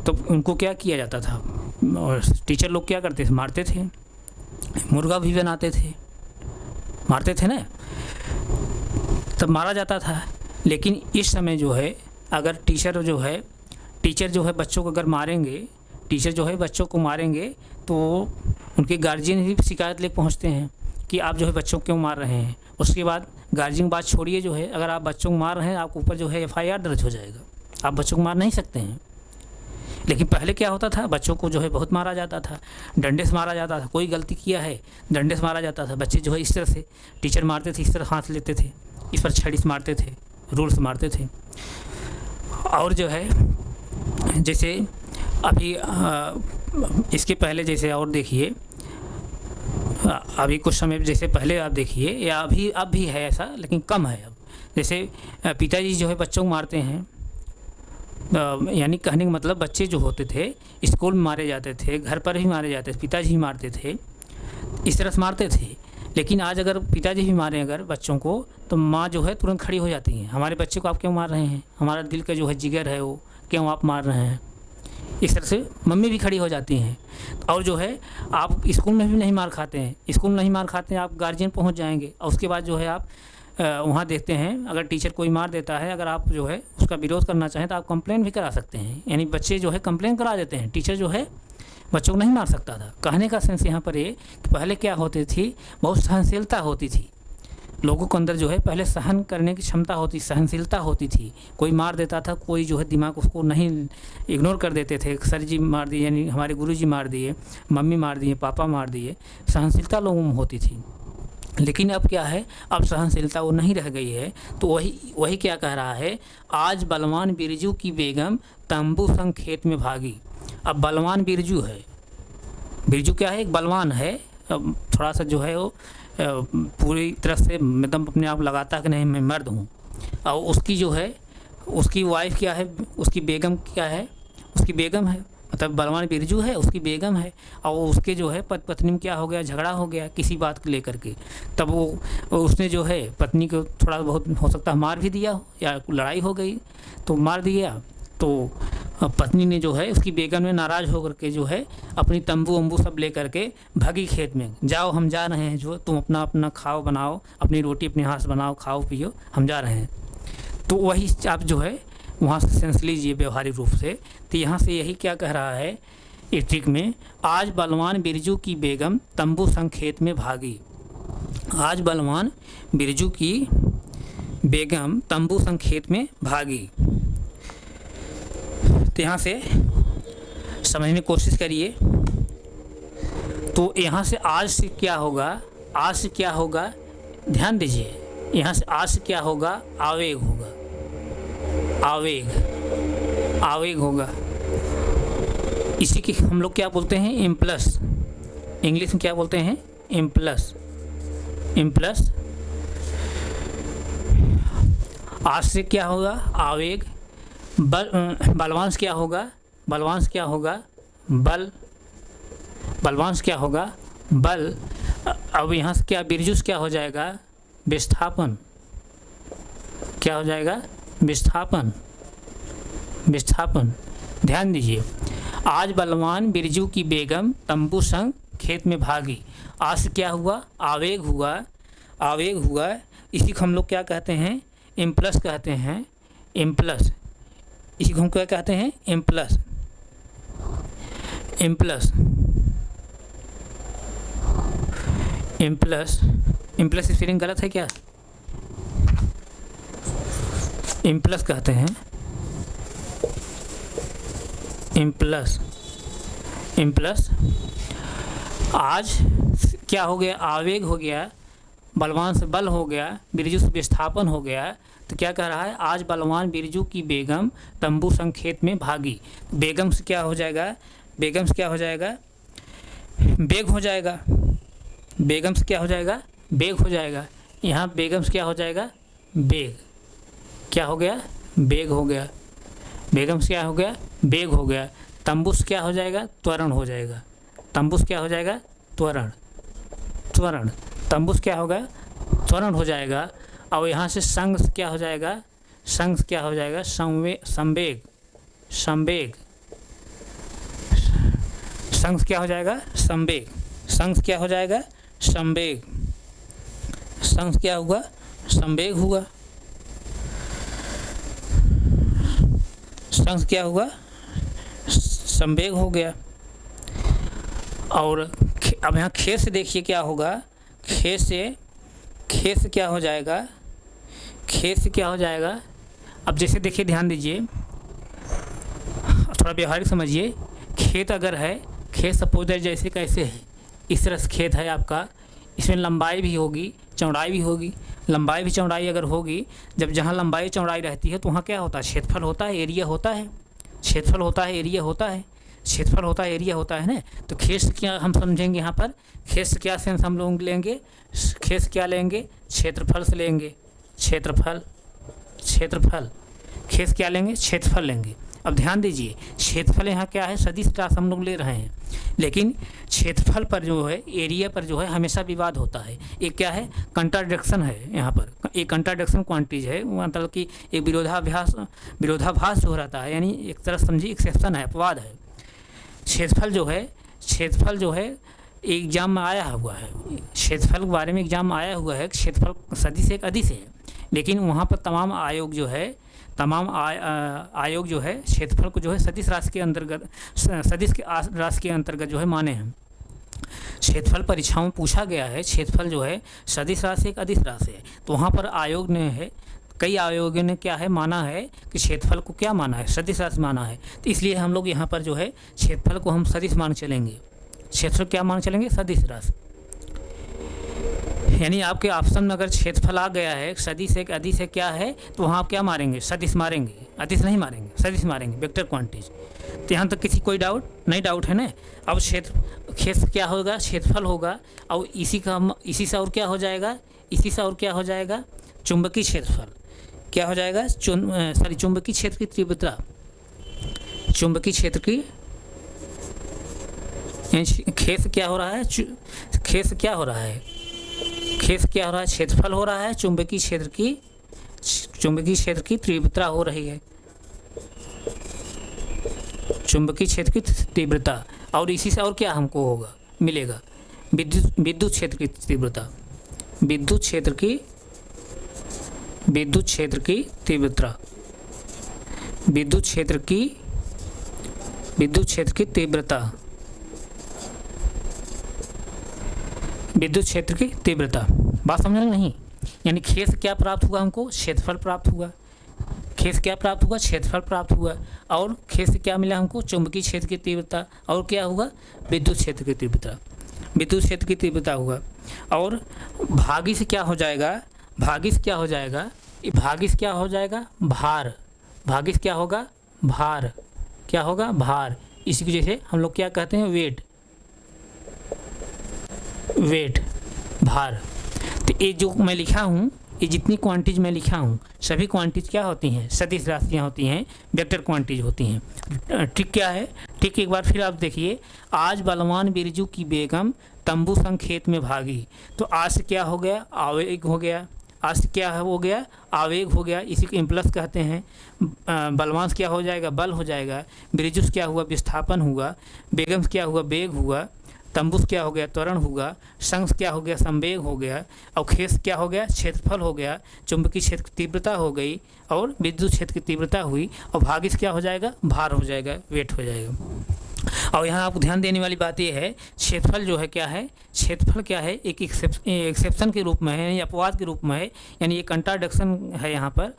[SPEAKER 1] तो उनको क्या किया जाता था? और टीचर लोग क्या करते थे? मारते थे, मुर्गा भी बनाते थे, मारते थे ना, तब मारा जाता था। लेकिन इस समय जो है, अगर टीचर जो है बच्चों को अगर मारेंगे, टीचर जो है बच्चों को मारेंगे, तो उनके गार्जियन भी शिकायत ले पहुंचते हैं कि आप जो है बच्चों को क्यों मार रहे हैं। उसके बाद गार्जियन बात छोड़िए, जो है अगर आप बच्चों को मार रहे हैं, आपके ऊपर जो है FIR दर्ज हो जाएगा। आप बच्चों को मार नहीं सकते हैं। लेकिन पहले क्या होता था? बच्चों को जो है बहुत मारा जाता था, डंडे से मारा जाता था। कोई गलती किया है, डंडे से मारा जाता था। बच्चे जो है इस तरह से टीचर मारते थे, इस तरह हाथ लेते थे, इस पर छड़ी से मारते थे, रूल से मारते थे। और जो है जैसे अभी इसके पहले जैसे और देखिए, अभी कुछ समय जैसे पहले आप देखिए, या अब भी है ऐसा, लेकिन कम है अब। जैसे पिताजी जो है बच्चों को मारते हैं, यानी कहने का मतलब बच्चे जो होते थे स्कूल में मारे जाते थे, घर पर भी मारे जाते थे, पिताजी ही मारते थे, इस तरह से मारते थे। लेकिन आज अगर पिताजी भी मारें अगर बच्चों को, तो माँ जो है तुरंत खड़ी हो जाती है, हमारे बच्चे को आप क्यों मार रहे हैं? हमारा दिल का जो है जिगर है वो क्यों आप मार रहे हैं? इस तरह से मम्मी भी खड़ी हो जाती हैं। और जो है आप स्कूल में भी नहीं मार खाते हैं, स्कूल में नहीं मार खाते हैं, आप गार्जियन पहुंच जाएंगे। और उसके बाद जो है आप वहाँ देखते हैं, अगर टीचर कोई मार देता है, अगर आप जो है उसका विरोध करना चाहें तो आप कंप्लेंट भी करा सकते हैं। यानी बच्चे जो है कंप्लेंट करा देते हैं, टीचर जो है बच्चों को नहीं मार सकता था। कहने का सेंस यहाँ पर ये कि पहले क्या होती थी, बहुत सहनशीलता होती थी। लोगों के अंदर जो है पहले सहन करने की क्षमता होती, सहनशीलता होती थी। कोई मार देता था, कोई जो है दिमाग उसको नहीं, इग्नोर कर देते थे। सर जी मार दिए, यानी हमारे गुरुजी मार दिए, मम्मी मार दिए, पापा मार दिए, सहनशीलता लोगों में होती थी। लेकिन अब क्या है, अब सहनशीलता वो नहीं रह गई है। तो वही क्या कह रहा है, आज बलवान बिरजू की बेगम तंबू संग खेत में भागी। अब बलवान बिरजू है, बिरजू क्या है, एक बलवान है, थोड़ा सा जो है वो पूरी तरह से मतलब अपने आप लगाता है कि नहीं मैं मर्द हूँ। और उसकी जो है, उसकी वाइफ क्या है, उसकी बेगम क्या है, उसकी बेगम है, मतलब बलवान बिरजू है, उसकी बेगम है। और उसके जो है पत्नी में क्या हो गया, झगड़ा हो गया किसी बात को लेकर के। तब वो उसने जो है पत्नी को थोड़ा बहुत हो सकता है मार भी दिया हो, या लड़ाई हो गई तो मार दिया। तो पत्नी ने जो है, उसकी बेगम ने नाराज़ होकर के जो है अपनी तंबू वंबू सब ले करके भागी खेत में। जाओ हम जा रहे हैं, जो तुम अपना अपना खाओ बनाओ, अपनी रोटी अपने हाथ से बनाओ, खाओ पियो, हम जा रहे हैं। तो वही आप जो है वहाँ से सेंस लीजिए व्यवहारिक रूप से। तो यहाँ से यही क्या कह रहा है इस ट्रिक में, आज बलवान बिरजू की बेगम तंबू संग खेत में भागी। आज बलवान बिरजू की बेगम तंबू संग खेत में भागी। तो यहाँ से समझने की कोशिश करिए। तो यहाँ से आज से क्या होगा, आज से क्या होगा, ध्यान दीजिए। यहाँ से आज से क्या होगा, आवेग होगा, आवेग, आवेग होगा। इसी की हम लोग क्या बोलते हैं, इम्पल्स। इंग्लिश में क्या बोलते हैं, इम्पल्स, इम्पल्स। आज से क्या होगा, आवेग। बलवान से क्या होगा, बलवान से क्या होगा, बल, बलवान से क्या होगा, बल। अब यहाँ से क्या, बिरजू से क्या हो जाएगा, विस्थापन। क्या हो जाएगा, विस्थापन, विस्थापन। ध्यान दीजिए, आज बलवान बिरजू की बेगम तंबू संग खेत में भागी। आज से क्या हुआ, आवेग हुआ, आवेग हुआ। इसी को हम लोग क्या कहते हैं, इम्पल्स कहते हैं, इम्पल्स। इसी को हम क्या कहते हैं, impulse, impulse, impulse. Impulse spelling गलत है क्या, इम्पल्स कहते हैं, इम्पल्स, इम्पल्स। आज क्या हो गया, आवेग हो गया, बलवान से बल हो गया, बिरजू से विस्थापन हो गया। तो क्या कह रहा है, आज बलवान बिरजू की बेगम तंबू संग खेत में भागी। बेगम से क्या हो जाएगा, बेगम से क्या हो जाएगा, बेग हो जाएगा। बेगम से क्या हो जाएगा, बेग हो जाएगा। यहाँ बेगम से क्या हो जाएगा, बेग। क्या हो गया, बेग हो गया। बेगम से क्या हो गया, बेग हो गया। तंबू से क्या हो जाएगा, त्वरण हो जाएगा। तंबू से क्या हो जाएगा, त्वरण, त्वरण। तंबू से क्या होगा, त्वरण हो जाएगा। और यहाँ से संग से क्या हो जाएगा, संग से क्या हो जाएगा, संवेग, संवेग। संग से क्या हो जाएगा, संवेग। संग से क्या हो जाएगा, संवेग। संग से क्या हुआ, संवेग हुआ। संग से क्या हुआ, संवेग हो गया। और अब यहाँ खेत से देखिए क्या होगा, खेत से क्या हो जाएगा, खेत से क्या हो जाएगा। अब जैसे देखिए, ध्यान दीजिए, थोड़ा व्यवहारिक समझिए। खेत अगर है, खेत सपोज दैट जैसे कैसे है, इस तरह से खेत है आपका, इसमें लंबाई भी होगी, चौड़ाई भी होगी। लंबाई भी चौड़ाई अगर होगी, जब जहाँ लंबाई चौड़ाई रहती है तो वहाँ क्या होता है, क्षेत्रफल होता है, एरिया होता है। क्षेत्रफल होता है, एरिया होता है, क्षेत्रफल होता है, एरिया होता है ना। तो खेत से क्या हम समझेंगे, यहाँ पर खेत से क्या सेंस हम लोग लेंगे, खेत से क्या लेंगे, क्षेत्रफल से लेंगे, क्षेत्रफल, क्षेत्रफल। खेत से क्या लेंगे, क्षेत्रफल लेंगे। अब ध्यान दीजिए, क्षेत्रफल यहाँ क्या है, सदिश राशि हम लोग ले रहे हैं। लेकिन क्षेत्रफल पर जो है, एरिया पर जो है हमेशा विवाद होता है। एक क्या है, कंट्राडिक्शन है यहाँ पर, एक कंट्राडिक्शन क्वांटिटीज है, मतलब कि एक विरोधाभास जो रहता है, यानी एक तरह समझिए एक्सेप्शन है, अपवाद है। क्षेत्रफल जो है, क्षेत्रफल जो है एग्जाम में आया हुआ है, क्षेत्रफल के बारे में एग्जाम में आया हुआ है। क्षेत्रफल सदिश एक अधिश है, लेकिन वहाँ पर तमाम आयोग जो है, तमाम आयोग जो है क्षेत्रफल को जो है सदिश राशि के अंतर्गत, सदिश के राशि के अंतर्गत जो है माने हैं। क्षेत्रफल परीक्षाओं में पूछा गया है, क्षेत्रफल जो है सदिश राशि एक अदिश राशि है। तो वहाँ पर आयोग ने है, कई आयोगों ने क्या है माना है कि क्षेत्रफल को क्या माना है, सदिश राशि माना है। तो इसलिए हम लोग यहाँ पर जो है क्षेत्रफल को हम सदिश मान चलेंगे। क्षेत्रफल क्या मान चलेंगे, सदिश राशि। यानी आपके ऑप्शन में अगर क्षेत्रफल आ गया है सदिश एक अदिश है क्या है, तो वहाँ आप क्या मारेंगे, सदिश मारेंगे, अदिश नहीं मारेंगे, सदिश मारेंगे, वेक्टर क्वांटिटीज। तो यहाँ तक किसी कोई डाउट नहीं, डाउट है ना। अब क्षेत्र क्या होगा, क्षेत्रफल होगा, और इसी से और क्या हो जाएगा, इसी से और क्या हो जाएगा, चुंबकीय क्षेत्रफल क्या हो जाएगा, चुंबकीय क्षेत्र की तीव्रता, चुंबकीय क्षेत्र की खेस क्या हो रहा है, खेस क्या हो रहा है, खेस क्या हो रहा है, क्षेत्रफल हो रहा है, चुंबकीय क्षेत्र की तीव्रता हो रही है, चुंबकीय क्षेत्र की तीव्रता। और इसी से और क्या हमको होगा, मिलेगा, विद्युत क्षेत्र की तीव्रता, विद्युत क्षेत्र की तीव्रता, विद्युत क्षेत्र की तीव्रता, विद्युत क्षेत्र की तीव्रता। बात समझ रहे नहीं। यानी खेस क्या प्राप्त हुआ हमको, क्षेत्रफल प्राप्त हुआ, खेस क्या प्राप्त हुआ, क्षेत्रफल प्राप्त हुआ, और खेस से क्या मिला हमको, चुंबकीय क्षेत्र की तीव्रता, और क्या हुआ, विद्युत क्षेत्र की तीव्रता, विद्युत क्षेत्र की तीव्रता हुआ। और भागी क्या हो जाएगा, भागिश क्या हो जाएगा, भागिश क्या हो जाएगा, भार, भागिश क्या होगा, भार, क्या होगा, भार। इसी की वजह से हम लोग क्या कहते हैं, वेट, वेट, भार। तो ये जो मैं लिखा हूँ, ये जितनी क्वांटिटीज मैं लिखा हूँ, सभी क्वांटिटीज क्या होती हैं, सदिश राशियाँ होती हैं, वेक्टर क्वांटिटीज होती हैं। ठीक क्या है, ठीक एक बार फिर आप देखिए, आज बलवान बिरजू की बेगम तंबू संग खेत में भागी। तो आज से क्या हो गया, आवेग हो गया, आज से क्या हो गया, आवेग हो गया, इसी को इम्पल्स कहते हैं। बलवान से क्या हो जाएगा, बल हो जाएगा, बिरजू से क्या हुआ, विस्थापन हुआ, बेगम से क्या हुआ, बेग हुआ, तंबूस क्या हो गया, त्वरण होगा, संघ क्या हो गया, संवेग हो गया, और खेस क्या हो गया, क्षेत्रफल हो गया, चुंबकीय क्षेत्र की तीव्रता हो गई, और विद्युत क्षेत्र की तीव्रता हुई, और भागिश क्या हो जाएगा, भार हो जाएगा, वेट हो जाएगा। और यहाँ आपको ध्यान देने वाली बात यह है, क्षेत्रफल जो है क्या है, क्षेत्रफल क्या है, एक एक्सेप्शन के रूप में है, या अपवाद के रूप में है, यानी ये कंट्राडिक्शन है यहाँ पर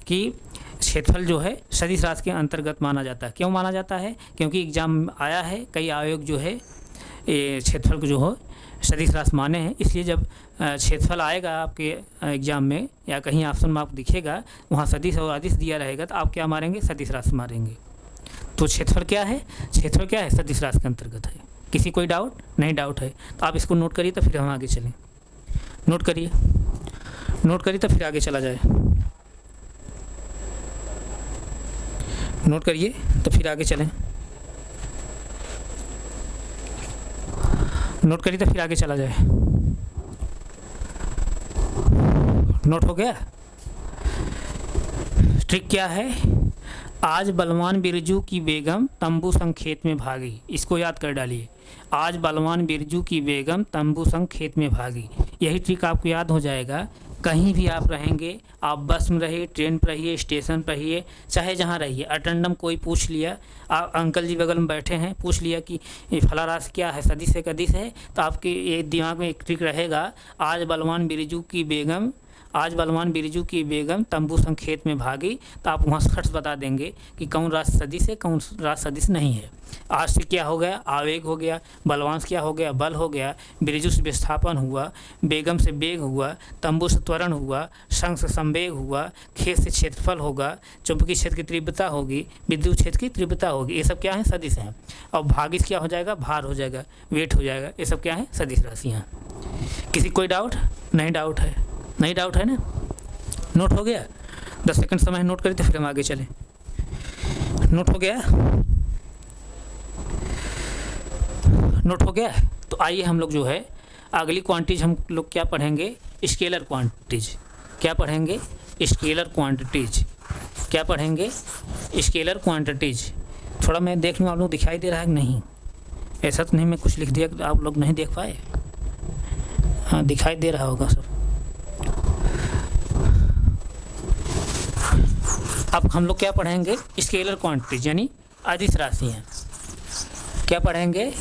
[SPEAKER 1] कि क्षेत्रफल जो है सदिश राशि के अंतर्गत माना जाता है। क्यों माना जाता है, क्योंकि एग्जाम आया है, कई आयोग जो है ये क्षेत्रफल को जो हो सदिश राशि माने हैं। इसलिए जब क्षेत्रफल आएगा आपके एग्जाम में या कहीं ऑप्शन में आपको दिखेगा, वहाँ सदिश और अदिश दिया रहेगा, तो आप क्या मारेंगे, सदिश राशि मारेंगे। तो क्षेत्रफल क्या है, क्षेत्रफल क्या है, सदिश राशि के अंतर्गत है। किसी कोई डाउट नहीं, डाउट है तो आप इसको नोट करिए, तो फिर हम आगे चलें। नोट करिए, नोट करिए तो फिर आगे चला जाए, नोट करिए तो फिर आगे चलें, नोट करिए तो फिर आगे चला जाए। नोट हो गया। ट्रिक क्या है, आज बलवान बिरजू की बेगम तंबू संग खेत में भागी, इसको याद कर डालिए। आज बलवान बिरजू की बेगम तंबू संग खेत में भागी, यही ट्रिक आपको याद हो जाएगा। कहीं भी आप रहेंगे, आप बस में रहिए, ट्रेन पर रहिए, स्टेशन पर रहिए, चाहे जहाँ रहिए, अटेंडम कोई पूछ लिया, आप अंकल जी बगल में बैठे हैं, पूछ लिया कि फला राशि क्या है, सदिश है कदिश है, तो आपके ये दिमाग में एक ट्रिक रहेगा, आज बलवान बिरजू की बेगम, आज बलवान बिरजू की बेगम तंबू संग खेत में भागी। तो आप वहाँ खर्च बता देंगे कि कौन राशि सदिश है, कौन राशि सदिश नहीं है। आज से क्या हो गया, आवेग हो गया, बलवान से क्या हो गया, बल हो गया, बिरजू से विस्थापन हुआ, बेगम से बेग हुआ, तंबू से त्वरण हुआ, संघ से संवेग हुआ, खेत से क्षेत्रफल होगा, चुंबकीय क्षेत्र की तीव्रता होगी, विद्युत क्षेत्र की तीव्रता होगी। ये सब क्या है, सदिश हैं। और भागिश क्या हो जाएगा, भार हो जाएगा, वेट हो जाएगा। ये सब क्या है, सदिश राशियाँ। किसी कोई डाउट नहीं, डाउट है नहीं, डाउट है ना। नोट हो गया, 10 सेकंड समय नोट करें तो फिर हम आगे चलें। नोट हो गया, नोट हो गया। तो आइए हम लोग जो है अगली क्वांटिटीज हम लोग क्या पढ़ेंगे, स्केलर क्वांटिटीज। क्या पढ़ेंगे, स्केलर क्वांटिटीज। क्या पढ़ेंगे, स्केलर क्वांटिटीज। थोड़ा मैं देख लूँ आप लोग दिखाई दे रहा है कि नहीं, ऐसा तो नहीं मैं कुछ लिख दिया आप लोग नहीं देख पाए। हाँ दिखाई दे रहा होगा सब। अब हम लोग क्या पढ़ेंगे, स्केलर क्वांटिटीज यानी अदिश राशियाँ। क्या पढ़ेंगे,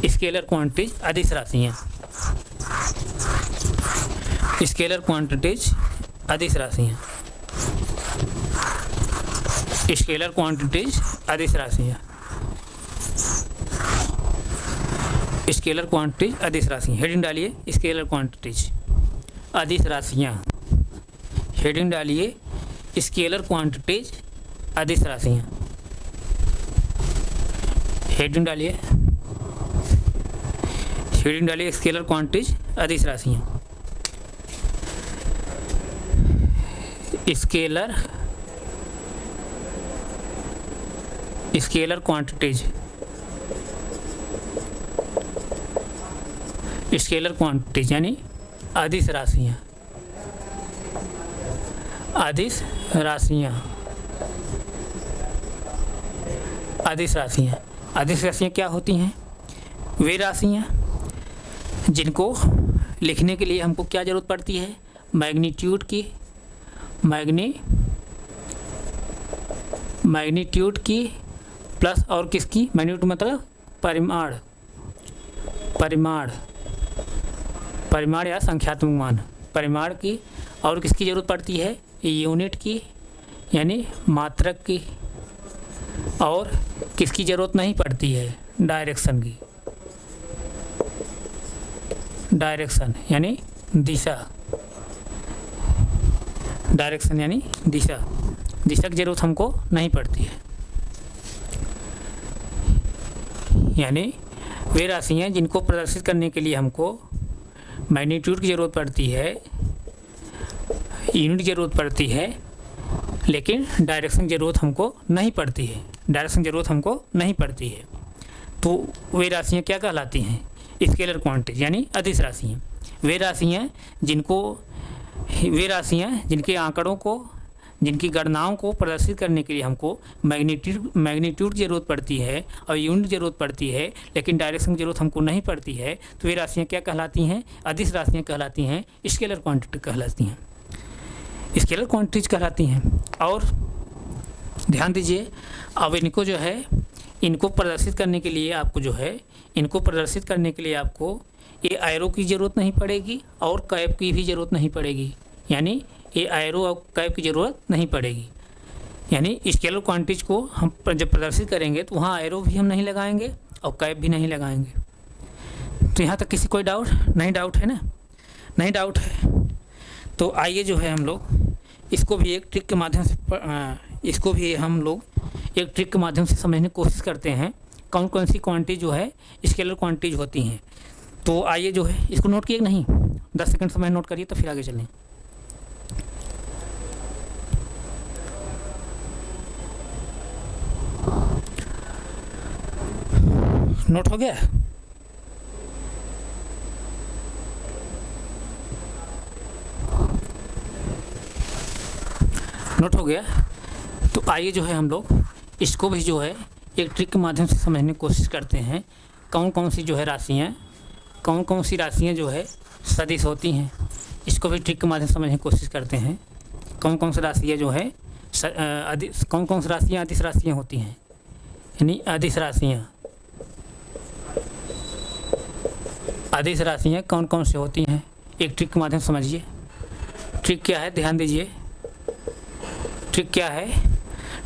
[SPEAKER 1] स्केलर क्वांटिटीज अदिश राशियाँ, स्केलर क्वांटिटीज अदिश राशियाँ, स्केलर क्वांटिटीज अदिश राशियाँ, स्केलर क्वांटिटीज अदिश राशियाँ। हेडिंग डालिए स्केलर क्वांटिटीज अदिश राशियाँ, हेडिंग डालिए स्केलर क्वांटिटीज अदिश राशियाँ, हेडिंग डालिए, हेडिंग डालिए स्केलर क्वांटिटीज अदिश राशियाँ, scalar scalar quantities, scalar quantities यानी अदिश राशियाँ, अदिश राशियाँ, अदिश राशियाँ। अदिश राशियाँ क्या होती हैं? वे राशियाँ जिनको लिखने के लिए हमको क्या ज़रूरत पड़ती है? मैग्नीट्यूड की, मैग्नीट्यूड की प्लस और किसकी? मैग्नीट्यूड मतलब परिमाण, परिमाण, परिमाण या संख्यात्मक मान, परिमाण की, और किसकी ज़रूरत पड़ती है? यूनिट की यानी मात्रक की, और किसकी ज़रूरत नहीं पड़ती है? डायरेक्शन की, डायरेक्शन यानी दिशा, डायरेक्शन यानी दिशा, दिशा की ज़रूरत हमको नहीं पड़ती है। यानी वे राशियाँ जिनको प्रदर्शित करने के लिए हमको मैग्नीट्यूड की ज़रूरत पड़ती है, यूनिट की ज़रूरत पड़ती है, लेकिन डायरेक्शन की ज़रूरत हमको नहीं पड़ती है, डायरेक्शन की ज़रूरत हमको नहीं पड़ती है, तो वे राशियाँ क्या कहलाती हैं? स्केलर क्वांटिटीज यानी अदिश राशियाँ। वे राशियाँ जिनको, वे राशियाँ जिनके आंकड़ों को, जिनकी गणनाओं को प्रदर्शित करने के लिए हमको मैग्नीट्यूड की ज़रूरत पड़ती है और यूनिट की ज़रूरत पड़ती है, लेकिन डायरेक्शन की ज़रूरत हमको नहीं पड़ती है, तो वे राशियाँ क्या कहलाती हैं? अदिश राशियाँ कहलाती हैं, स्केलर क्वांटिटी कहलाती हैं, स्केलर क्वांटिटीज कहलाती हैं। और ध्यान दीजिए, अब इनको जो है, इनको प्रदर्शित करने के लिए आपको जो है, इनको प्रदर्शित करने के लिए आपको ये एरो की ज़रूरत नहीं पड़ेगी और कैप की भी ज़रूरत नहीं पड़ेगी, यानी ये एरो और कैप की ज़रूरत नहीं पड़ेगी। यानी स्केलर क्वांटिटीज को हम जब प्रदर्शित करेंगे तो वहाँ एरो भी हम नहीं लगाएंगे और कैप भी नहीं लगाएंगे। तो यहाँ तक किसी कोई डाउट नहीं? डाउट है ना? नहीं डाउट है। तो आइए जो है हम लोग इसको भी एक ट्रिक के माध्यम से इसको भी हम लोग एक ट्रिक के माध्यम से समझने की कोशिश करते हैं, कौन कौन सी क्वांटिटी जो है स्केलर क्वांटिटीज होती हैं। तो आइए जो है इसको नोट किए नहीं, 10 सेकंड समय नोट करिए तो फिर आगे चलें। नोट हो गया? नोट हो गया? तो आइए जो है हम लोग इसको भी जो है एक ट्रिक के माध्यम से समझने की कोशिश करते हैं, कौन कौन सी जो है राशियाँ, कौन कौन सी राशियाँ जो है सदिश होती हैं। इसको भी ट्रिक के माध्यम से समझने की कोशिश करते हैं, कौन कौन सी राशियाँ जो है कौन कौन सी राशियाँ अदिश राशियाँ होती हैं, यानी अदिश राशियाँ, अदिश राशियाँ कौन कौन सी होती हैं, एक ट्रिक के माध्यम से समझिए। ट्रिक क्या है? ध्यान दीजिए, ट्रिक क्या है?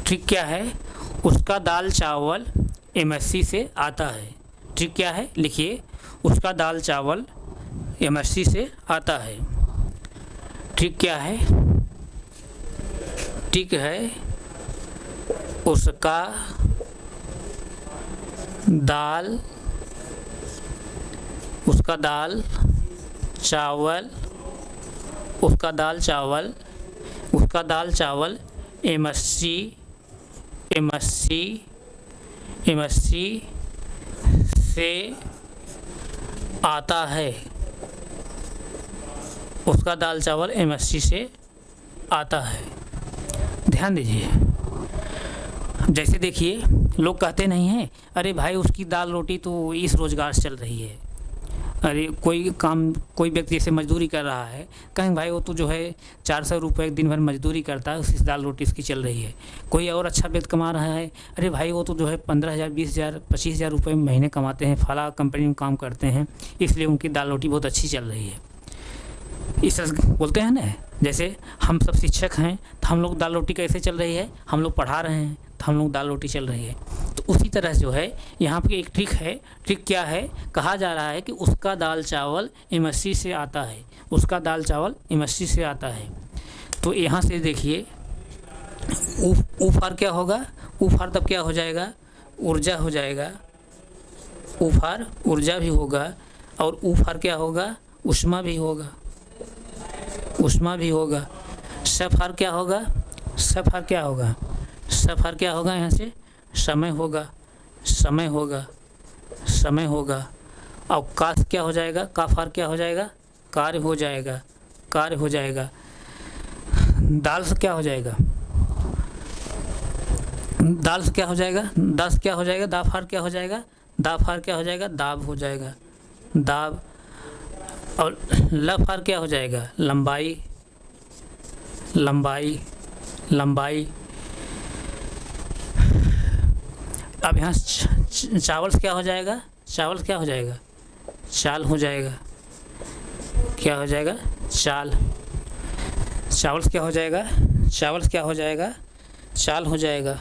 [SPEAKER 1] ट्रिक क्या है? उसका दाल चावल MSc से आता है। ट्रिक क्या है? लिखिए, उसका दाल चावल MSc से आता है। ट्रिक क्या है? ट्रिक है उसका दाल, उसका दाल चावल, उसका दाल चावल, उसका दाल चावल MSc से आता है। उसका दाल चावल MSc से आता है। ध्यान दीजिए, जैसे देखिए लोग कहते नहीं हैं, अरे भाई उसकी दाल रोटी तो इस रोज़गार से चल रही है, अरे कोई व्यक्ति जैसे मजदूरी कर रहा है, कहें भाई वो तो जो है 400 रुपये दिन भर मजदूरी करता है, उसकी दाल रोटी इसकी चल रही है। कोई और अच्छा व्यक्ति कमा रहा है, अरे भाई वो तो जो है 15,000 20,000 25,000 रुपये महीने कमाते हैं, फला कंपनी में काम करते हैं, इसलिए उनकी दाल रोटी बहुत अच्छी चल रही है। इस तरह बोलते हैं ना। जैसे हम सब शिक्षक हैं तो हम लोग दाल रोटी कैसे चल रही है, हम लोग पढ़ा रहे हैं तो हम लोग दाल रोटी चल रही है। तो उसी तरह जो है यहाँ पे एक ट्रिक है। ट्रिक क्या है? कहा जा रहा है कि उसका दाल चावल एमएससी से आता है, उसका दाल चावल एमएससी से आता है। तो यहाँ से देखिए ऊफार क्या होगा, ऊफार तब क्या हो जाएगा, ऊर्जा हो जाएगा, ऊफार ऊर्जा भी होगा, और ऊफार क्या होगा, उष्मा भी होगा, उष्मा भी होगा। सफार क्या होगा, सफार क्या होगा, सफार क्या होगा, यहाँ से समय होगा, समय होगा, समय होगा। और काफ क्या हो जाएगा, काफार क्या हो जाएगा, कार्य हो जाएगा, कार्य हो जाएगा। दाल से क्या हो जाएगा, दाल से क्या हो जाएगा, दास क्या हो जाएगा, दाफार क्या हो जाएगा, दाफार क्या हो जाएगा, दाब हो जाएगा, दाब। और लफार क्या हो जाएगा, लंबाई, लंबाई, लंबाई। अब यहाँ चावल से क्या हो जाएगा, चावल से क्या हो जाएगा, चाल हो जाएगा, क्या हो जाएगा, चाल। चावल से क्या हो जाएगा, चावल से क्या हो जाएगा, चाल हो जाएगा,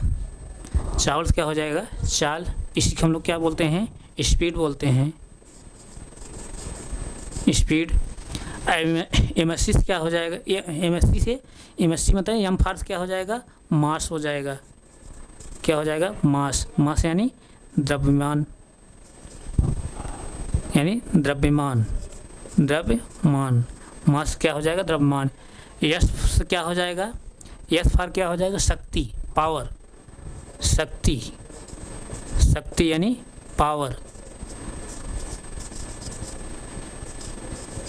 [SPEAKER 1] चावल से क्या हो जाएगा, चाल। इसी को हम लोग क्या बोलते हैं, स्पीड बोलते हैं, स्पीड। एमएससी से क्या हो जाएगा, एमएससी से, एमएससी मतलब एम फार से क्या हो जाएगा, मास हो जाएगा, क्या हो जाएगा, मास। मास यानी द्रव्यमान, यानी द्रव्यमान, द्रव्यमान। मास क्या हो जाएगा, द्रव्यमान। यश से क्या हो जाएगा, यश फार क्या हो जाएगा, शक्ति, पावर, शक्ति, शक्ति यानी पावर,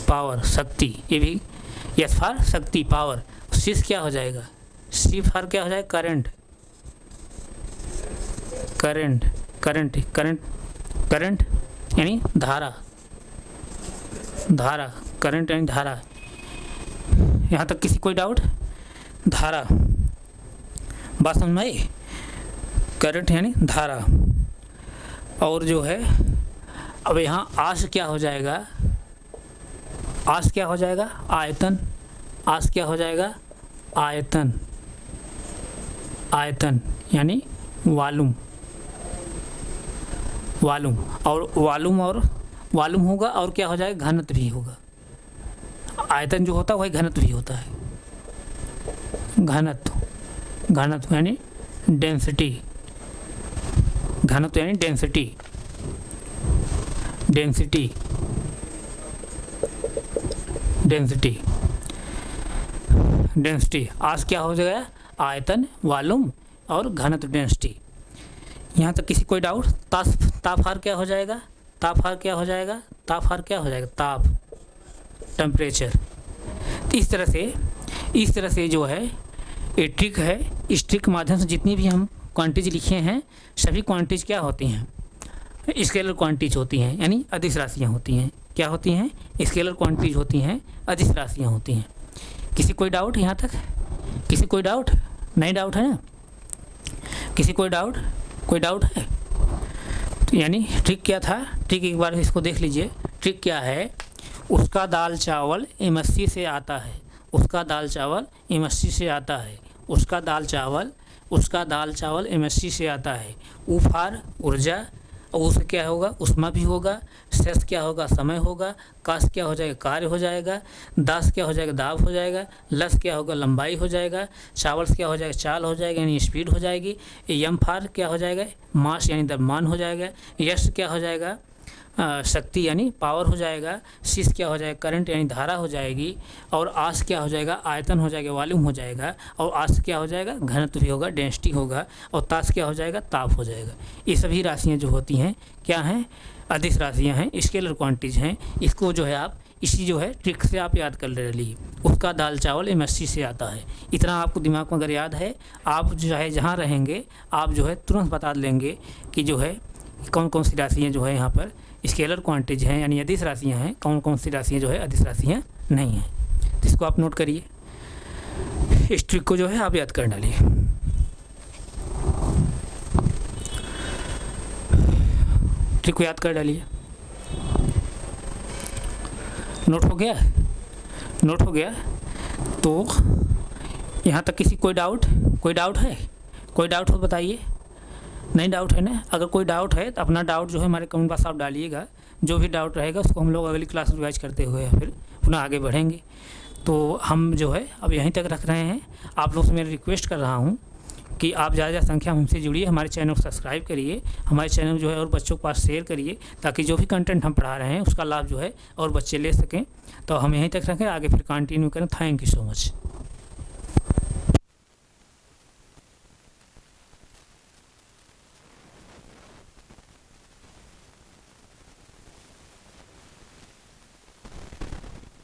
[SPEAKER 1] पावर, शक्ति। ये भी यश फार शक्ति, पावर। सी क्या हो जाएगा, सी फार क्या हो जाएगा, current, current, current, current, current यानी धारा, धारा, करंट यानी धारा। यहाँ तक किसी कोई डाउट, धारा बात समझ में आई, करंट यानी धारा। और जो है अब यहाँ आस क्या हो जाएगा, आस क्या हो जाएगा, आयतन, आस क्या हो जाएगा, आयतन, आयतन यानी वॉल्यूम, वॉल्यूम। और वॉल्यूम होगा और क्या हो जाएगा, घनत्व भी होगा। आयतन जो होता है वही घनत्व भी होता है, घनत्व, घनत्व यानी डेंसिटी, घनत्व यानी डेंसिटी, डेंसिटी, डेंसिटी, डेंसिटी। आज क्या हो जाएगा, आयतन, वॉल्यूम और घनत्व, डेंसिटी। यहाँ तक किसी कोई डाउट। तापहार क्या हो जाएगा, तापहार क्या हो जाएगा, तापहार क्या हो जाएगा, ताप, टेम्परेचर। इस तरह से जो है ये ट्रिक है। इस ट्रिक के माध्यम से जितनी भी हम क्वांटिटीज लिखे हैं सभी क्वांटिटीज क्या होती हैं, स्केलर क्वांटिटीज होती हैं, यानी अदिश राशियाँ होती हैं। क्या होती हैं, स्केलर क्वांटिटीज होती हैं, अदिश राशियाँ होती हैं। किसी कोई डाउट यहाँ तक, किसी कोई डाउट, नहीं डाउट है ना, किसी कोई डाउट, कोई डाउट है। तो यानी ट्रिक क्या था, ट्रिक एक बार इसको देख लीजिए। ट्रिक क्या है, उसका दाल चावल एमएससी से आता है, उसका दाल चावल एमएससी से आता है, उसका दाल चावल एमएससी से आता है। उफार ऊर्जा, और उससे क्या होगा, उष्मा भी होगा। सेस क्या होगा, समय होगा। कास क्या हो जाएगा, कार्य हो जाएगा। दास क्या हो जाएगा, दाब हो जाएगा। लस क्या होगा, लंबाई हो जाएगा। चावल क्या हो जाएगा, चाल हो जाएगा यानी स्पीड हो जाएगी। यम फार क्या हो जाएगा, मास यानी द्रव्यमान हो जाएगा। यश क्या हो जाएगा, शक्ति यानी पावर हो जाएगा। सिस क्या हो जाएगा, करंट यानी धारा हो जाएगी। और आस क्या हो जाएगा, आयतन हो जाएगा, वॉल्यूम हो जाएगा। और आस क्या हो जाएगा, घनत्व भी होगा, डेंसिटी होगा। और तास क्या हो जाएगा, ताप हो जाएगा। ये सभी राशियाँ जो होती हैं क्या हैं, अदिश राशियाँ हैं, स्केलर क्वांटिटीज हैं। इसको जो है आप इसी जो है ट्रिक से आप याद कर ले रही। उसका दाल चावल एमएससी से आता है। इतना आपको दिमाग में अगर याद है, आप जो है जहाँ रहेंगे आप जो है तुरंत बता लेंगे कि जो है कौन कौन सी राशियाँ जो है यहाँ पर स्केलर क्वांटिटीज हैं यानी अदिश राशियाँ हैं, कौन कौन सी राशियाँ जो है अदिश राशियाँ नहीं हैं। तो इसको आप नोट करिए, इस ट्रिक को जो है आप याद कर डालिए। ट्रिक को याद कर डालिए। नोट हो गया? नोट हो गया? तो यहाँ तक किसी कोई डाउट है? कोई डाउट हो तो बताइए। नहीं डाउट है ना? अगर कोई डाउट है तो अपना डाउट जो है हमारे कमेंट बॉक्स आप डालिएगा। जो भी डाउट रहेगा उसको हम लोग अगली क्लास रिवाइज करते हुए फिर पुनः आगे बढ़ेंगे। तो हम जो है अब यहीं तक रख रहे हैं। आप लोग से मैं रिक्वेस्ट कर रहा हूँ कि आप ज़्यादा संख्या में हमसे जुड़िए, हमारे चैनल को सब्सक्राइब करिए, हमारे चैनल जो है और बच्चों के पास शेयर करिए, ताकि जो भी कंटेंट हम पढ़ा रहे हैं उसका लाभ जो है और बच्चे ले सकें। तो हम यहीं तक रखें, आगे फिर कंटिन्यू करें। Thank you so much.